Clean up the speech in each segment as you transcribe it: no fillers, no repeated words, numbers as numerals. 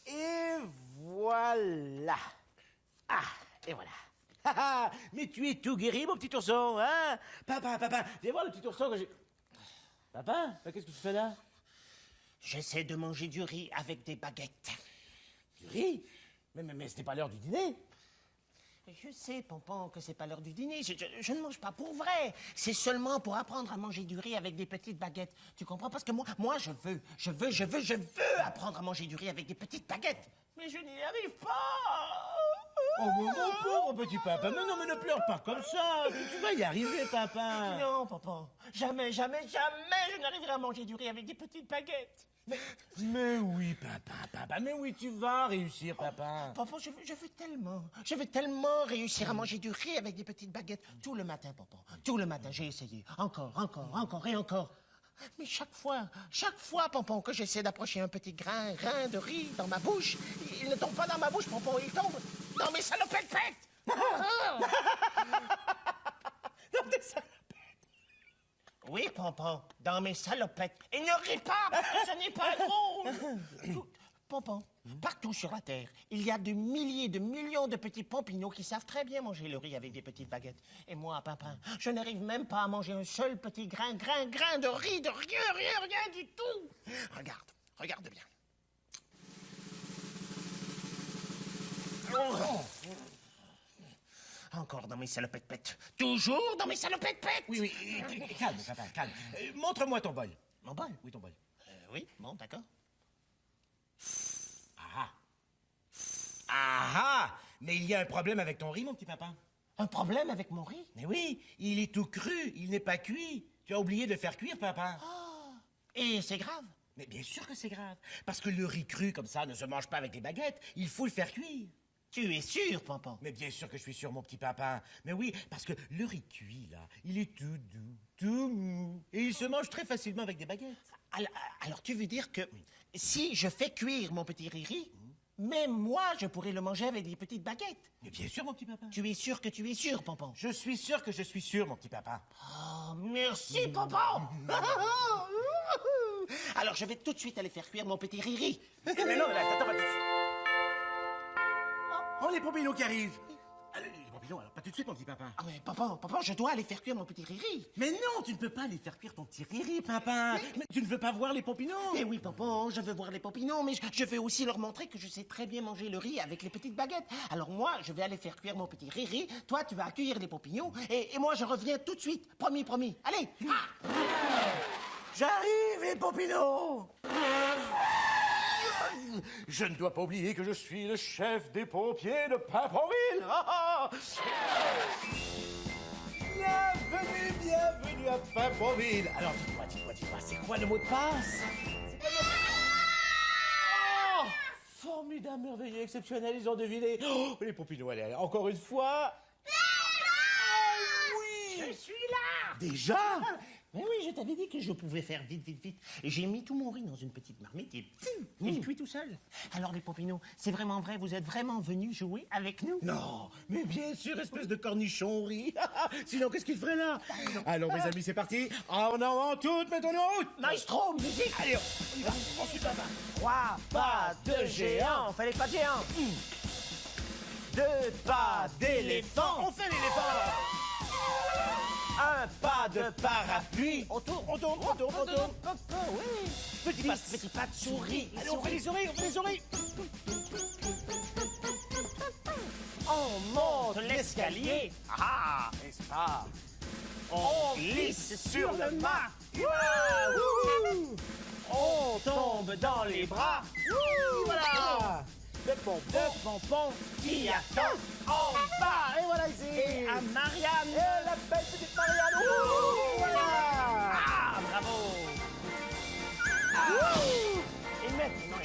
Et voilà. Ah, et voilà. Mais tu es tout guéri, mon petit ourson, hein? Papa, viens voir le petit ourson que j'ai... Papa, qu'est-ce que tu fais là? J'essaie de manger du riz avec des baguettes. Du riz? Mais ce n'est pas l'heure du dîner. Je sais, Pompon, que c'est pas l'heure du dîner. Je ne mange pas pour vrai. C'est seulement pour apprendre à manger du riz avec des petites baguettes. Tu comprends? Parce que moi, je veux apprendre à manger du riz avec des petites baguettes. Mais je n'y arrive pas. Oh, mon pauvre petit papa. Mais non, mais ne pleure pas comme ça. Tu vas y arriver, papa. Non, Pompon. Jamais, je n'arriverai à manger du riz avec des petites baguettes. Mais oui, papa, mais oui, tu vas réussir, papa. Pompon, je veux tellement réussir à manger du riz avec des petites baguettes. Tout le matin, Pompon, tout le matin, j'ai essayé. Encore et encore. Mais chaque fois, Pompon, que j'essaie d'approcher un petit grain de riz dans ma bouche, il ne tombe pas dans ma bouche, Pompon, il tombe dans mes salopettes. Dans tes salopettes. Oui, Pompon, dans mes salopettes. Et ne ris pas, parce que ce n'est pas drôle. Pompon, partout sur la Terre, il y a des milliers, de millions de petits pompinots qui savent très bien manger le riz avec des petites baguettes. Et moi, papa, je n'arrive même pas à manger un seul petit grain de riz, de rien du tout. Regarde bien. Encore dans mes salopettes. Toujours dans mes salopettes. Oui, calme, papa, calme. Montre-moi ton bol. Mon bol? Oui, ton bol. Oui, bon, d'accord. Mais il y a un problème avec ton riz, mon petit papa. Un problème avec mon riz? Mais oui, il est tout cru, il n'est pas cuit. Tu as oublié de le faire cuire, papa. Et c'est grave? Mais bien sûr que c'est grave. Parce que le riz cru, comme ça, ne se mange pas avec des baguettes. Il faut le faire cuire. Tu es sûr, Pompon? Mais bien sûr que je suis sûr, mon petit papa. Mais oui, parce que le riz cuit, là, il est tout doux, tout mou. Et il se mange très facilement avec des baguettes. Alors tu veux dire que si je fais cuire mon petit riz, même moi, je pourrais le manger avec des petites baguettes? Mais bien sûr, mon petit papa. Tu es sûr que tu es sûr, Pompon? Je suis sûr que je suis sûr, mon petit papa. Oh, merci, Pompon. Alors je vais tout de suite aller faire cuire mon petit riz. Mais non, attends, pas tout de suite. Oh, les pompinots qui arrivent. Les pompinots, alors pas tout de suite, mon petit papa. Ah mais Pompon, je dois aller faire cuire mon petit riz. Mais non, tu ne peux pas aller faire cuire ton petit riz, papa. Mais tu ne veux pas voir les pompinots? Mais oui, Pompon, je veux voir les pompinots, mais je veux aussi leur montrer que je sais très bien manger le riz avec les petites baguettes. Alors moi, je vais aller faire cuire mon petit riz. Toi, tu vas accueillir les pompinots, et moi, je reviens tout de suite. Promis. Allez. J'arrive, les pompinots. Je ne dois pas oublier que je suis le chef des pompiers de Paimpont-Ville. Bienvenue à Paimpont-Ville. Alors, dis-moi, c'est quoi le mot de passe? Oh, formidable, merveilleux, exceptionnel, ils ont deviné. Oh, les pompinots, allez, encore une fois. Oui. Je suis là. Déjà? Mais oui, je t'avais dit que je pouvais faire vite, vite, vite. Et j'ai mis tout mon riz dans une petite marmite et il cuit tout seul. Alors les Pompino, c'est vraiment vrai, vous êtes vraiment venus jouer avec nous? Non, mais bien sûr, espèce de cornichon riz. Sinon, qu'est-ce qu'il ferait là? Alors, mes amis, c'est parti. En avant toutes, mettons-nous en route. Maestro, musique! Allez, on y va. Ensuite, papa. 3 pas de géant. Fallait pas de géant. 2 pas d'éléphant. On fait l'éléphant. 1 pas de parapluie. On tourne, on tourne, on tourne, on tourne. Oui. Petit pas de souris. Allez, on fait les souris, on fait les souris. On monte l'escalier. Ah, n'est-ce pas? On glisse sur le mât. Wouhou! On tombe dans les bras. Voilà. De pompons qui attend en bas. Et voilà ici. Et à Marianne. Et la belle petite Marianne. Ouh, voilà. Ah, bravo. Et maintenant,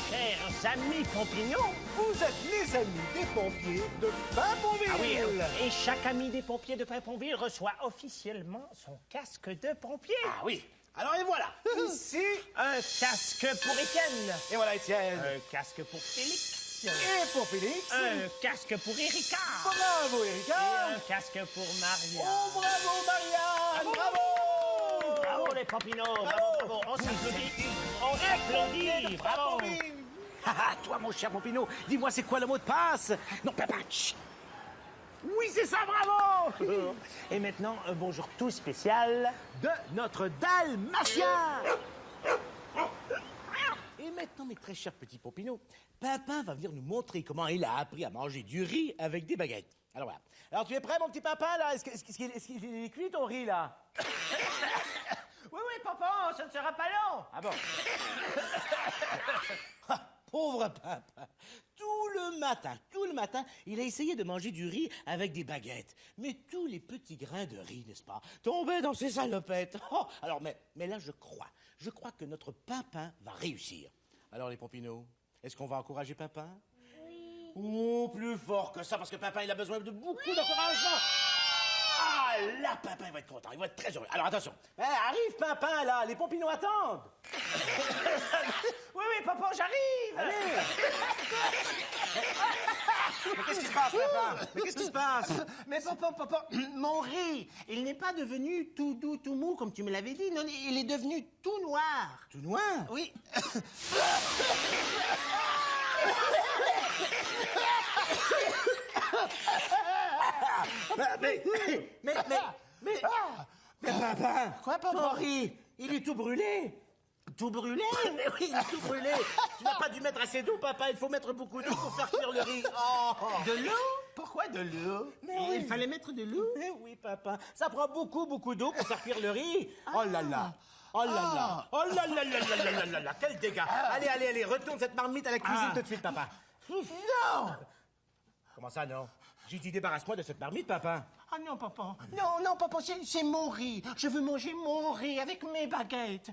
chers amis Pompignons. Vous êtes les amis des pompiers de Paimpont-Ville. Ah oui, et chaque ami des pompiers de Paimpont-Ville reçoit officiellement son casque de pompier. Ah oui. Alors et voilà. Ici. Un casque pour Étienne. Et voilà Étienne. Un casque pour Félix. Et pour Félix. Un casque pour Erika. Bravo Et Erika. un casque pour Maria. Oh bravo Marianne. Bravo. Bravo les Pompinos. Bravo. On s'applaudit. On applaudit. Bravo. Ah, toi, mon cher Pompino, dis-moi, c'est quoi le mot de passe? Non, papa. Chut. Oui, c'est ça, bravo. Et maintenant, un bonjour tout spécial De notre Dalmatien. Et maintenant, mes très chers petits Pompino, papa va venir nous montrer comment il a appris à manger du riz avec des baguettes. Alors voilà. Alors, tu es prêt, mon petit papa, là? Est-ce qu'il est cuit, ton riz, là? Oui, papa, ça ne sera pas long. Ah bon? Pauvre papa. Tout le matin, il a essayé de manger du riz avec des baguettes. Mais tous les petits grains de riz, n'est-ce pas, tombaient dans ses salopettes. Oh, alors, mais là, je crois que notre papa va réussir. Alors, les Pompinos, est-ce qu'on va encourager papa? Oui. Oh, plus fort que ça, parce que papa, il a besoin de beaucoup d'encouragement. Ah, là, papa, il va être content, il va être très heureux. Alors, attention. Arrive, papa, là, les Pompinos attendent. Oui, papa, j'arrive. Allez. Mais qu'est-ce qui se passe, papa? Mais qu'est-ce qui se passe? Mais papa, mon riz, il n'est pas devenu tout doux, tout mou, comme tu me l'avais dit. Non, il est devenu tout noir. Tout noir? Oui. Mais papa! Quoi, papa? Ton riz, il est tout brûlé! Tout brûlé? Mais oui, il est tout brûlé! Tu n'as pas dû mettre assez d'eau, papa, il faut mettre beaucoup d'eau pour faire cuire le riz! Oh. De l'eau? Pourquoi de l'eau? Mais oui. Il fallait mettre de l'eau? Mais oui, papa, ça prend beaucoup d'eau pour faire cuire le riz! Oh là là! Oh là là! Oh là là là là là là là! Quel dégât! Allez, retourne cette marmite à la cuisine tout de suite, papa! Non! Comment ça, non? J'ai dit débarrasse-moi de cette marmite, papa! Ah non, papa. Non, papa, c'est mon riz. Je veux manger mon riz avec mes baguettes.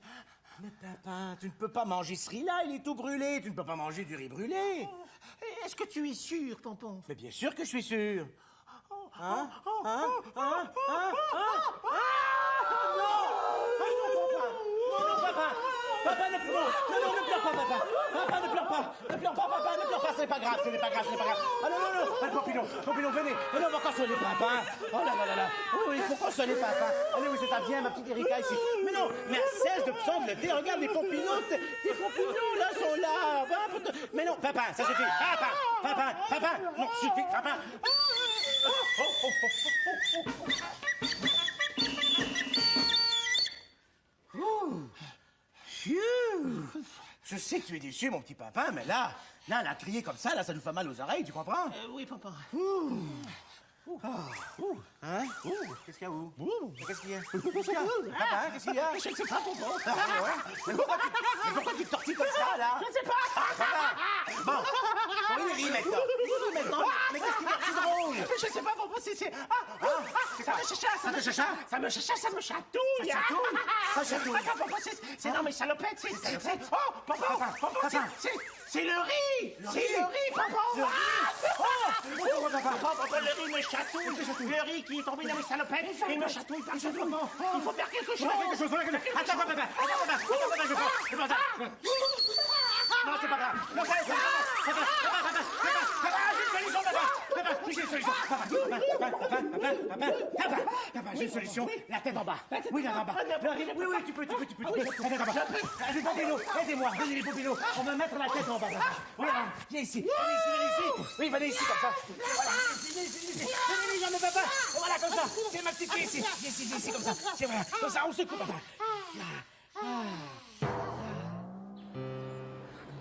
Mais papa, tu ne peux pas manger ce riz-là, il est tout brûlé. Tu ne peux pas manger du riz brûlé. Est-ce que tu es sûr, Pompon? Mais bien sûr que je suis sûr. Hein? Non, papa! Papa, ne pleure pas! Non, ne pleure pas, papa! Papa, ne pleure pas! Ne pleure pas, papa, ne pleure pas! Ce n'est pas grave, ce n'est pas grave. Ah non! Pompino, venez, on va consoler papa! Oh là! Oui, il faut consoler papa! Allez, oui, c'est ça, viens, ma petite Erika, ici! Mais non, mais cesse de sangloter, regarde les Pompinos! Tes Pompinos, là, sont là! Mais non, papa, ça suffit! Papa! Non, suffit, papa! Je sais que tu es déçu, mon petit papa, mais là, la crier comme ça, là, ça nous fait mal aux oreilles, tu comprends? Oui, papa. Hein? Qu'est-ce qu'il y a, vous? Qu'est-ce qu'il y a? Papa, qu'est-ce qu'il y a? Je ne sais pas, Pompon. Mais pourquoi tu te tortilles comme ça, là? Je ne sais pas. Papa! Bon, il rit maintenant. Mais qu'est-ce qu'il y a? C'est drôle. Je ne sais pas, Pompon, c'est... C'est quoi? Ça te chacha? Ça me chatouille. Ça chatouille. Attends, Pompon, c'est dans mes salopettes. Oh, Pompon, c'est le riz. C'est le riz, Pompon. Le riz. Papa, le riz me chatouille. Le riz qui est tombé dans mes salopettes. Il me chatouille partout. Il faut faire quelque chose. Attends, papa. Non, c'est pas grave. Non, c'est pas grave. J'ai une solution, Papa, j'ai une solution. La tête en bas. Oui, la tête en bas. Oui, tu peux. La tête en bas. Les Pompino, aidez-moi. Venez, les Pompino. On va mettre la tête en bas. Oui, alors, viens ici. Oui, venez ici, comme ça. Voilà, venez les jambes de papa. Voilà, comme ça. Tiens ma petite fille ici. Viens ici, comme ça. Tiens, voilà. Comme ça, on secoue, papa.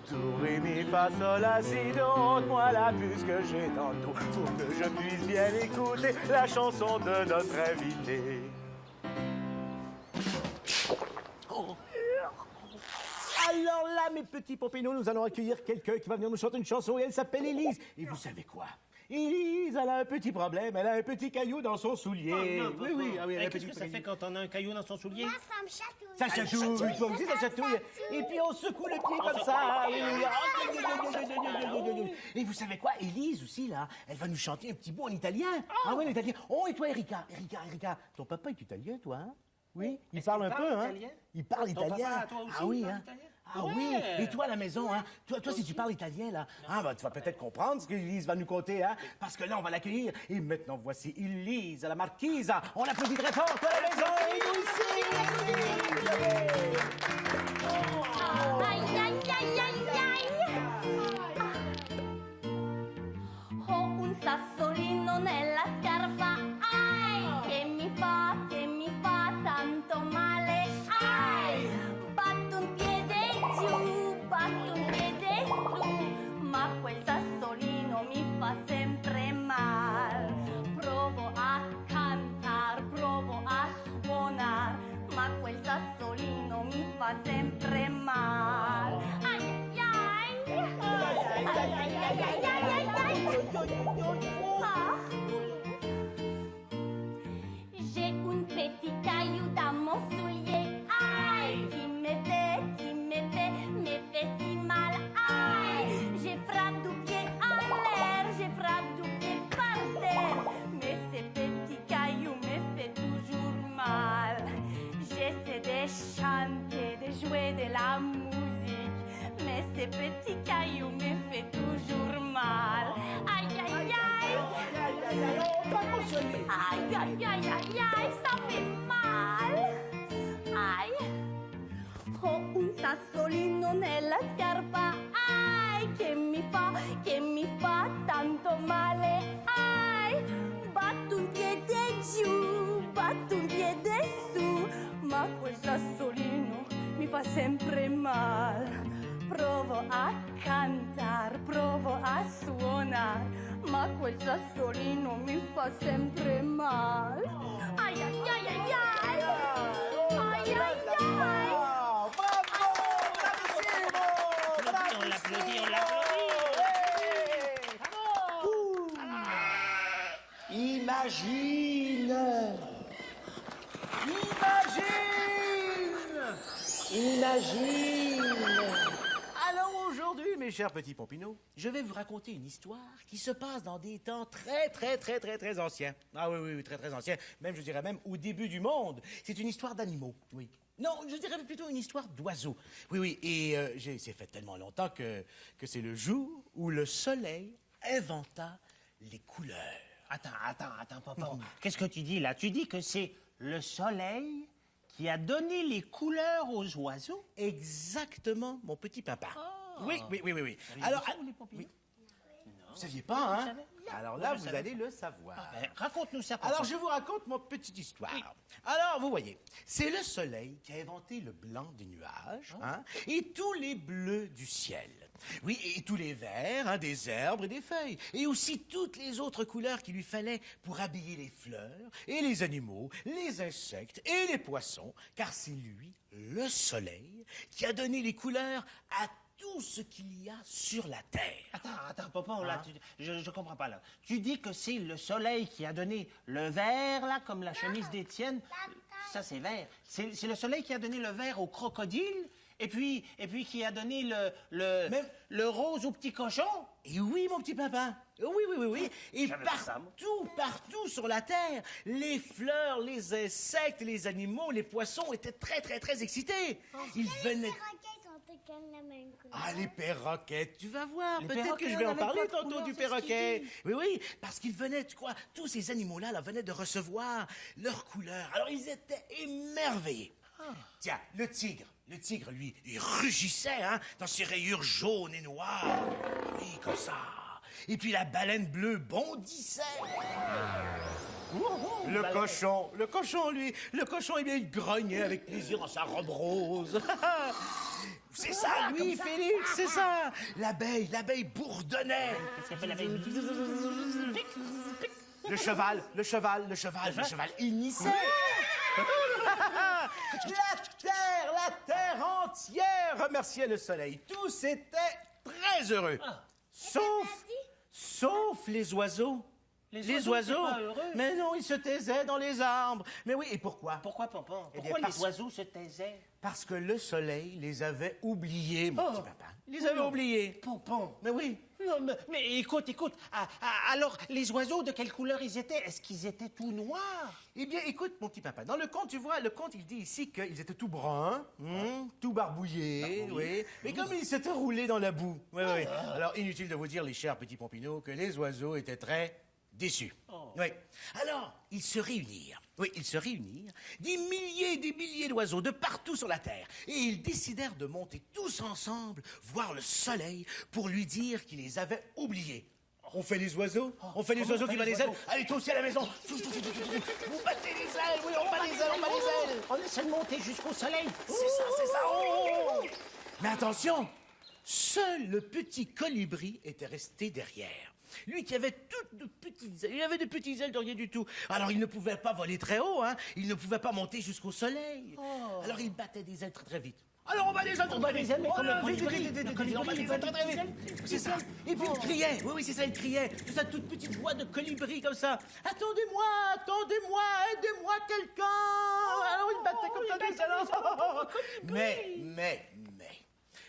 Do, ré, mi, fa, sol, la, si, do, moi la puce que j'ai dans le dos pour que je puisse bien écouter la chanson de notre invité. Alors là, mes petits Pompino, nous allons accueillir quelqu'un qui va venir nous chanter une chanson et elle s'appelle Élise. Et vous savez quoi? Élise, elle a un petit problème, elle a un petit caillou dans son soulier. Oh, non, oui, elle a un qu'est-ce petit que ça caillou. fait quand on a un caillou dans son soulier? Moi, ça me chatouille. Ça chatouille, toi aussi ça chatouille. Et puis on secoue le pied comme ça. Et vous savez quoi, Élise aussi là, elle va nous chanter un petit bout en italien. Ah oui, en italien. Oh, et toi, Erika, ton papa est italien, toi, hein? Oui, il parle un peu, hein? Il parle Ton italien. papa, toi aussi, Ah oui, il parle hein? italien? Ah Ouais. oui, et toi à la maison, hein? Toi si tu parles italien, là, ah, bah, tu vas peut-être comprendre ce qu'Élise va nous conter, hein? Parce que là, on va l'accueillir. Et maintenant, voici Élise, la marquise. On l'applaudit très fort, toi à la maison, et nous aussi! Ai, ai, ai, ai, ai. Ho un sassolino nella scarpa, ai, che mi fa tanto male, ai. Batto un piede giù, batto un piede su, ma quel sassolino mi fa sempre mal. Provo a cantar, provo a suonar, ma quel sassolino mi fa sempre mal. Ai ai ai, ai ai ai ai ai ai ai. Ah. J'ai un petit caillou dans mon soulier, aïe, qui me fait si mal, aïe. J'ai frappe du pied en l'air, j'ai frappe du pied par terre, mais ce petit caillou me fait toujours mal. J'essaie de chanter, de jouer de la musique, mais ce petit caillou me fait toujours mal. Aïe, aïe, aïe. Aïe, aïe, aïe, aïe, aïe, ça fait mal. Aïe. Ho un sassolino nella scarpa, ai, che mi fa tanto male, ai. Batto un piede giù, batto un piede su, ma quel sassolino mi fa sempre mal. Provo a cantar, provo a suonar, ma quel sassolino mi fa sempre mal. Ai, ai, ai, ai, ai. Ai, ai, ai. On l'applaudit. Imagine. Alors aujourd'hui, mes chers petits Pompino, je vais vous raconter une histoire qui se passe dans des temps très anciens. Ah oui, très anciens. Même, je dirais même au début du monde. C'est une histoire d'animaux, oui. Non, je dirais plutôt une histoire d'oiseaux. Oui, et c'est fait tellement longtemps que c'est le jour où le soleil inventa les couleurs. Attends, papa. Qu'est-ce que tu dis là? Tu dis que c'est le soleil qui a donné les couleurs aux oiseaux? Exactement, mon petit papa. Oh. Oui. Alors, les Pompino? Vous saviez pas, hein? savais. Alors Oui, là, je vous savais. allez le savoir. Ben, raconte-nous ça, papa. Alors, je vous raconte mon petite histoire. Alors, vous voyez, c'est le soleil qui a inventé le blanc des nuages, hein, et tous les bleus du ciel. Oui, et tous les verts, hein, des herbes et des feuilles. Et aussi toutes les autres couleurs qu'il lui fallait pour habiller les fleurs, et les animaux, les insectes et les poissons, car c'est lui, le soleil, qui a donné les couleurs à tout ce qu'il y a sur la terre. Attends, papa, là, je comprends pas, là. Tu dis que c'est le soleil qui a donné le vert, là, comme la chemise d'Étienne. Ça, c'est vert. C'est le soleil qui a donné le vert aux crocodiles Et puis qui a donné le rose au petit cochon? Et oui, mon petit papa. Oui. Et J'avais pas ça, moi. partout sur la Terre, les fleurs, les insectes, les animaux, les poissons étaient très, très, très excités. Ils venaient... Les perroquets sont tous la même couleur. Ah, les perroquets, tu vas voir. Les Peut-être perroquets, que je vais on en avait parler pas de tantôt couleur, du c'est ce qu'il perroquet. dit. Oui, parce qu'ils venaient, tu crois, tous ces animaux-là là, venaient de recevoir leur couleur. Alors, ils étaient émerveillés. Tiens, le tigre, lui, il rugissait, hein, dans ses rayures jaunes et noires. Oui, comme ça. Et puis la baleine bleue bondissait. Le cochon, lui, eh bien, il grognait avec plaisir dans sa robe rose. C'est ça, lui, Félix, c'est ça. L'abeille bourdonnait. Qu'est-ce qu'elle fait l'abeille? Le cheval hennissait. La terre entière remerciait le soleil. Tous étaient très heureux. Sauf les oiseaux. Les oiseaux? étaient pas heureux. Mais non, ils se taisaient dans les arbres. Mais oui, et pourquoi? Pourquoi, Pompon? Eh bien, Pourquoi parce- les oiseaux se taisaient? Parce que le soleil les avait oubliés, mon Oh. petit papa. Ils les avait oubliés. Pompon. Mais oui. Non, mais écoute. Alors, les oiseaux, de quelle couleur ils étaient? Est-ce qu'ils étaient tout noirs? Eh bien, écoute, mon petit papa, dans le conte, tu vois, le conte, il dit ici qu'ils étaient tout bruns, tout barbouillés, oui. Mais comme ils s'étaient roulés dans la boue. Oui. Alors, inutile de vous dire, les chers petits pompinots, que les oiseaux étaient très déçus. Oui. Alors, ils se réunirent. Oui, ils se réunirent. Des milliers d'oiseaux de partout sur la terre. Et ils décidèrent de monter tous ensemble voir le soleil pour lui dire qu'il les avait oubliés. On fait les oiseaux? On fait les comment oiseaux on fait qui battent les les ailes? oiseaux? Allez, toi aussi à la maison! Vous battez les ailes! Oui, on bat les ailes! On essaie de monter jusqu'au soleil. C'est ça! Oh! Mais attention! Seul le petit colibri était resté derrière. Lui qui avait toutes de petites ailes, il avait de petites ailes de rien du tout. Alors il ne pouvait pas voler très haut, hein. Il ne pouvait pas monter jusqu'au soleil. Alors il battait des ailes très très vite. Alors on bat des ailes, On bat des ailes, mais Oh comme là, le vite, colibri, vite, vite, le vite, colibri, on bat des il ailes bat très des très ailes. vite. C'est ça. Et puis il criait. Oui, c'est ça, il criait. De sa toute petite voix de colibri comme ça. Attendez-moi, aidez-moi quelqu'un. Alors il battait comme ça des ailes. Mais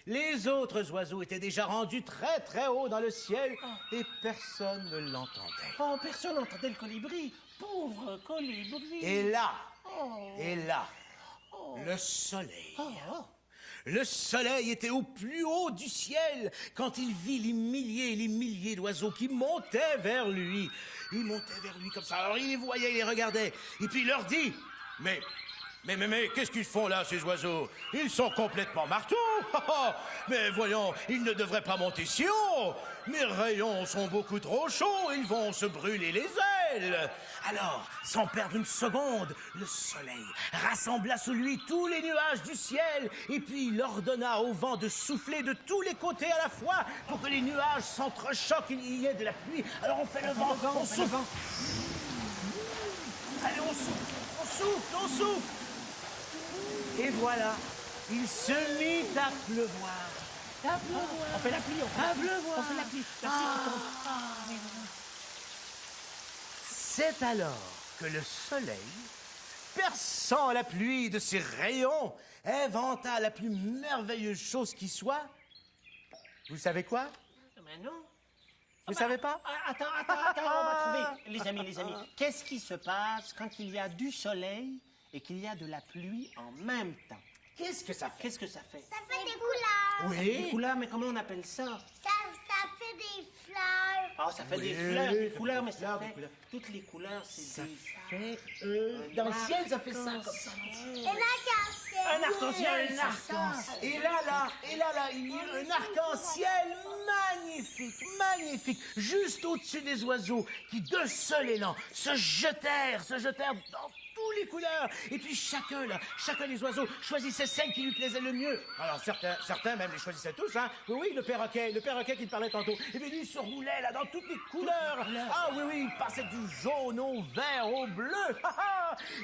les autres oiseaux étaient déjà rendus très très haut dans le ciel et personne ne l'entendait. Oh, personne n'entendait le colibri. Pauvre colibri. Et là, le soleil. Le soleil était au plus haut du ciel quand il vit les milliers et les milliers d'oiseaux qui montaient vers lui. Ils montaient vers lui comme ça. Alors il les voyait, il les regardait. Et puis il leur dit, mais qu'est-ce qu'ils font là, ces oiseaux? Ils sont complètement marteaux. Mais voyons, ils ne devraient pas monter si haut. Mes rayons sont beaucoup trop chauds, ils vont se brûler les ailes. Alors, sans perdre une seconde, le soleil rassembla sous lui tous les nuages du ciel et puis il ordonna au vent de souffler de tous les côtés à la fois pour que les nuages s'entrechoquent, il y ait de la pluie. Alors on fait le vent, on souffle. Allez, on souffle. Et voilà, il se mit à pleuvoir. On fait la pluie, À pleuvoir. on fait la pluie. La pluie qui tombe. C'est alors que le soleil, perçant la pluie de ses rayons, inventa la plus merveilleuse chose qui soit. Vous savez quoi? Mais non. Vous savez pas? Attends, on va trouver. Les amis, qu'est-ce qui se passe quand il y a du soleil et qu'il y a de la pluie en même temps? Qu'est-ce que ça fait? Qu'est-ce que ça fait? Ça fait des couleurs. Des Oui. couleurs, mais comment on appelle ça? Ça fait des fleurs. Ah, ça fait Oui, des fleurs, des ça couleurs, fait mais des ça fleurs, des fait... couleurs. Toutes les couleurs, c'est Ça des... fait... dans le ciel, ça fait ça, comme ça. Un arc-en-ciel. Un arc-en-ciel. Et là, il y a un arc-en-ciel magnifique, juste au-dessus des oiseaux, qui d'un seul élan se jetèrent dans toutes les couleurs. Et puis chacun des oiseaux choisissait celle qui lui plaisait le mieux. Alors certains même les choisissaient tous, hein. Oui, le perroquet qui te parlait tantôt. Et puis lui, il se roulait là dans toutes les couleurs. Ah oui, il passait du jaune au vert, au bleu.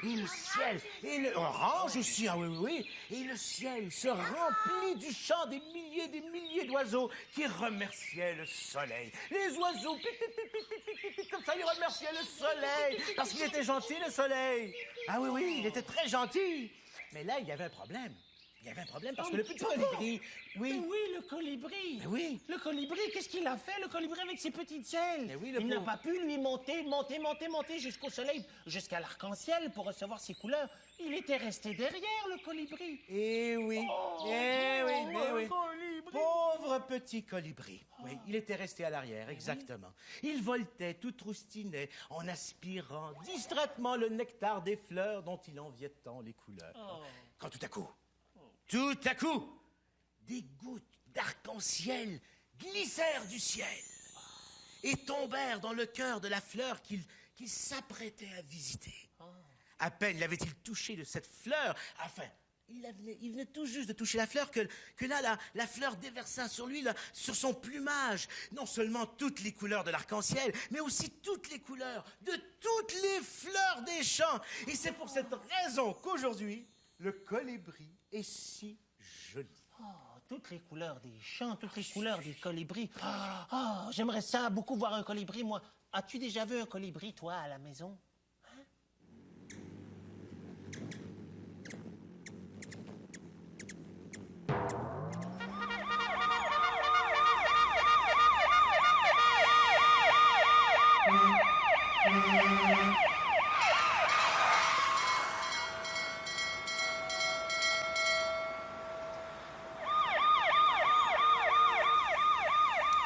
Et le ciel, et le orange aussi, ah oui. Et le ciel se remplit du chant des milliers d'oiseaux qui remerciaient le soleil. Les oiseaux, pic, comme ça, ils remerciaient le soleil parce qu'il était gentil, le soleil. Ah oui, il était très gentil. Mais là, il y avait un problème. Il y avait un problème parce que le petit colibri... Oui, le colibri. Mais oui. Le colibri, qu'est-ce qu'il a fait, le colibri, avec ses petites ailes? Mais oui, le Il n'a pauvre. pas pu lui monter jusqu'au soleil, jusqu'à l'arc-en-ciel pour recevoir ses couleurs. Il était resté derrière, le colibri. Eh oui, le colibri. Pauvre petit colibri. Oui, il était resté à l'arrière, exactement. Il voltait, tout troustinet, en aspirant distraitement le nectar des fleurs dont il enviait tant les couleurs. Quand tout à coup, des gouttes d'arc-en-ciel glissèrent du ciel et tombèrent dans le cœur de la fleur qu'il s'apprêtait à visiter. À peine l'avait-il touché de cette fleur, il venait tout juste de toucher la fleur que là, la fleur déversa sur lui, là, sur son plumage, non seulement toutes les couleurs de l'arc-en-ciel, mais aussi toutes les couleurs de toutes les fleurs des champs. Et c'est pour cette raison qu'aujourd'hui, le colibri est si joli. Toutes les couleurs des champs, toutes les couleurs des colibris. J'aimerais ça beaucoup voir un colibri, moi. As-tu déjà vu un colibri, toi, à la maison?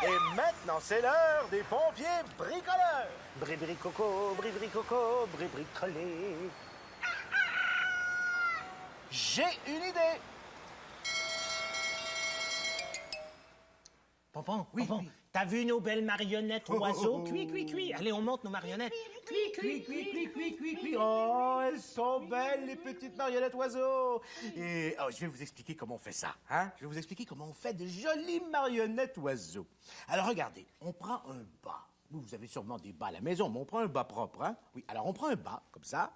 Et maintenant, c'est l'heure des pompiers bricoleurs. Bri-bri-coco, bri-bri-coco, bri-bricolé. J'ai une idée. Pompon, Oui, Pompon, oui. t'as vu nos belles marionnettes oiseaux? Cui, cui, cui. Allez, on monte nos marionnettes. Cui, cui, Cui. Oh, elles sont belles, les petites marionnettes oiseaux. Et je vais vous expliquer comment on fait ça. Hein? Je vais vous expliquer comment on fait de jolies marionnettes oiseaux. Alors, regardez, on prend un bas. Vous avez sûrement des bas à la maison, mais on prend un bas propre, hein? Oui, alors on prend un bas, comme ça.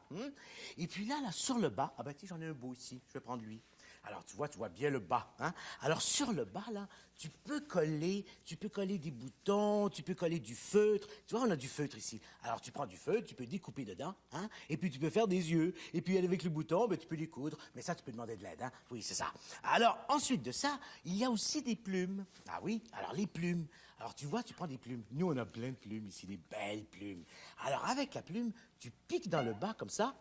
Et puis là, sur le bas, tiens, j'en ai un beau ici. Je vais prendre lui. Alors, tu vois bien le bas, hein? Alors, sur le bas, là, tu peux coller des boutons, tu peux coller du feutre. Tu vois, on a du feutre ici. Alors, tu prends du feutre, tu peux découper dedans, hein? Et puis, tu peux faire des yeux. Et puis, avec le bouton, tu peux les coudre. Mais ça, tu peux demander de l'aide, hein? Oui, c'est ça. Alors, ensuite de ça, il y a aussi des plumes. Ah oui, alors les plumes. Alors, tu vois, tu prends des plumes. Nous, on a plein de plumes ici, des belles plumes. Alors, avec la plume, tu piques dans le bas, comme ça.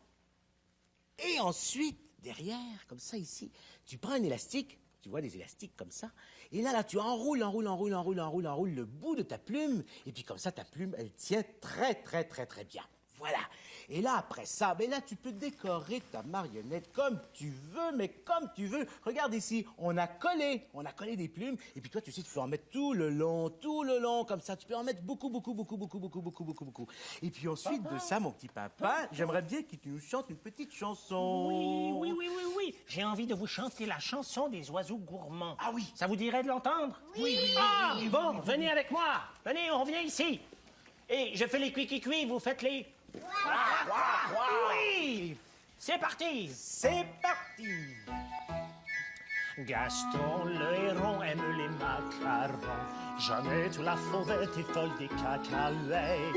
Et ensuite, derrière, comme ça, ici, tu prends un élastique, tu vois, des élastiques comme ça, et là, tu enroules le bout de ta plume, et puis comme ça, ta plume, elle tient très bien. Voilà. Et là, après ça, là, tu peux décorer ta marionnette comme tu veux, mais comme tu veux. Regarde ici, on a collé des plumes, et puis toi, tu sais, tu peux en mettre tout le long, comme ça. Tu peux en mettre beaucoup. Et puis ensuite de ça, mon petit papa, j'aimerais bien que tu nous chantes une petite chanson. Oui. J'ai envie de vous chanter la chanson des oiseaux gourmands. Ah oui. Ça vous dirait de l'entendre? Oui. Bon, venez avec moi. Venez, on vient ici. Et je fais les cuicui, vous faites les... Oui. C'est parti. Gaston le héron aime les macarons. Jeannette la fauvette est folle des cacahuètes.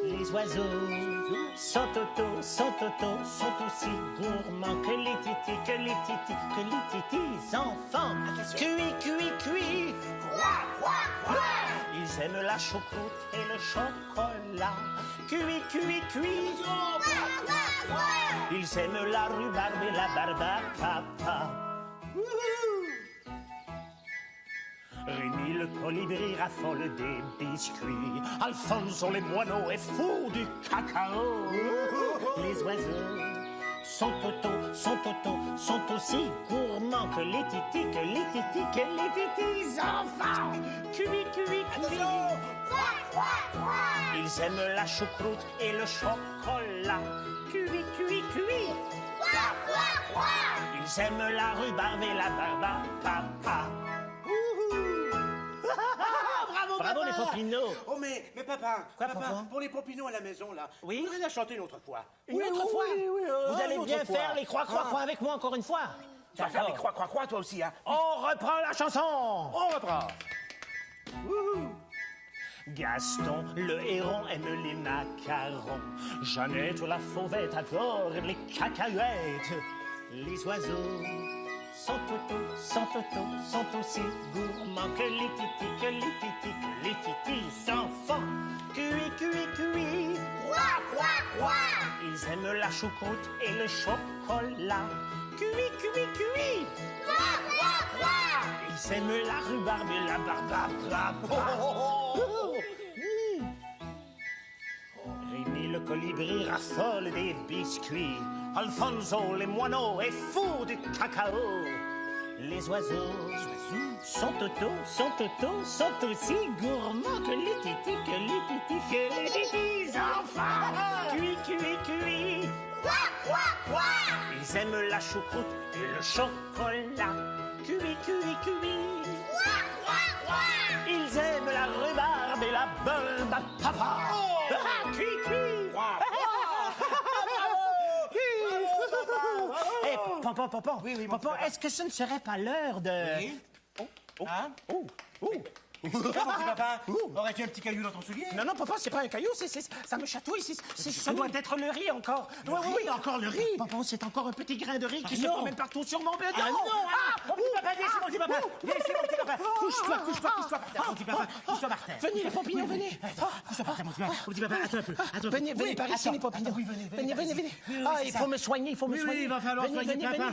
Les oiseaux sont aussi gourmands que les titis enfants. Cui. Ils aiment la choucroute et le chocolat. Cui. Ils aiment la rhubarbe et la barbe à papa. Rémi le colibri raffole des biscuits. Alphonse les moineaux est fou du cacao. Les oiseaux sont aussi gourmands que les titis enfants. Cui. Ils aiment la choucroute et le chocolat. Cui. Ils aiment la rhubarbe et la barbe à papa. Bravo les popinots. Oh mais papa, Quoi, papa? pour les popinots à la maison là, Oui? vous voudrez la chanter une autre fois. Une autre fois? Oui, Vous allez une bien autre fois. faire les croix avec moi encore une fois? Tu vas faire les croix toi aussi, hein. On reprend la chanson. On reprend. Gaston, le héron, aime les macarons. Jeannette, la fauvette, adore les cacahuètes. Les oiseaux sont aussi gourmands que les petits enfants. Cui. Quoi? Ils aiment la choucroute et le chocolat. Cui. Quoi? Ils aiment la rhubarbe et la barbe. Rémi le colibri raffole des biscuits. Alfonso les moineaux est fou du cacao. Les oiseaux sont aussi gourmands que les petits enfants. Cui. Quoi? Ils aiment la choucroute et le chocolat. Cui. Quoi? Ils aiment la rhubarbe et la barbe à papa. Cui. Eh, Pompon. Oui, Pompon, est-ce que ce ne serait pas l'heure de... Oui. Hein? C'est quoi, mon petit papa? Aurais-tu un petit caillou dans ton soulier? Non, Pompon, c'est pas un caillou, ça me chatouille. Ça doit être le riz encore. Oui, encore le riz. Pompon, c'est encore un petit grain de riz qui se promène partout sur mon bedon. Ah non! Mon petit papa, viens ici, mon petit papa! Viens ici, mon petit papa! Couche-toi par terre, mon petit papa! Couche-toi par terre! Venez, les Pompignons, venez! Couche-toi par terre, mon petit papa! Attends un peu! Venez par ici, les Pompignons! Oui, venez! Ah, il faut me soigner, Oui, il va falloir soigner papa!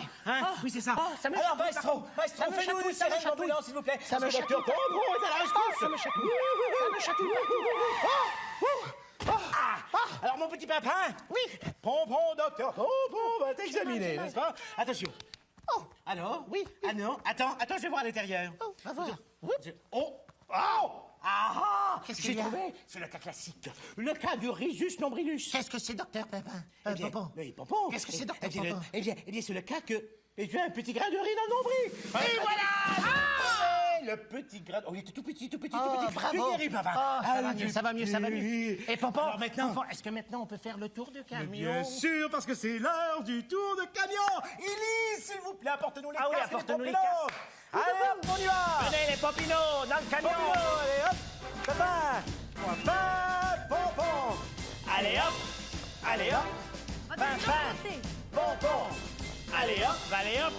Oui, c'est ça! Alors, maestro, fais-nous une sirène d'ambulance, s'il vous plaît! Ça me chatouille! Pompon est à la rescousse! Ça me chatouille! Alors, mon petit papa? Oui! Pompon, docteur Pompon va t'examiner, n'est-ce pas? Attention! Alors? Oui. Ah non, attends, je vais voir à l'intérieur. Va voir. Qu'est-ce qu'il y a? Trouvé, c'est le cas classique. Le cas du Rhizus nombrilus. Qu'est-ce que c'est, docteur Pépin? Pompon. Oui, Pompon. Qu'est-ce que c'est, docteur Eh bien, Pompon? eh bien, c'est le cas que... Et tu as un petit grain de riz dans le nombril. Et voilà! Le petit grain... Oh, il était tout petit. Bravo. Tu guéris, papa. Ça va mieux. Et Pompon, Alors maintenant... est-ce que maintenant on peut faire le tour du camion? Bien sûr, parce que c'est l'heure du tour de camion. Élise, s'il vous plaît, apporte-nous les casques. apporte-nous les casques. Allez, hop, on y va. Venez, les Pompinots, dans le camion! Allez, hop. Papa, Pompon. Allez hop! Fin. Pompon. Allez hop! Allez, hop.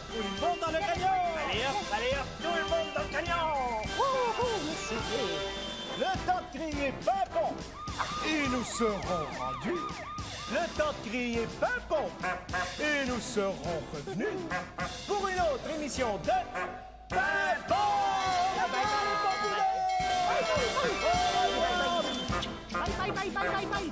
Tout le monde dans le camion. Allez hop! Tout le monde dans le camion! Le temps de crier Pimpon et nous serons rendus. Le temps de crier Pimpon et nous serons revenus pour une autre émission de Pimpon. Bye.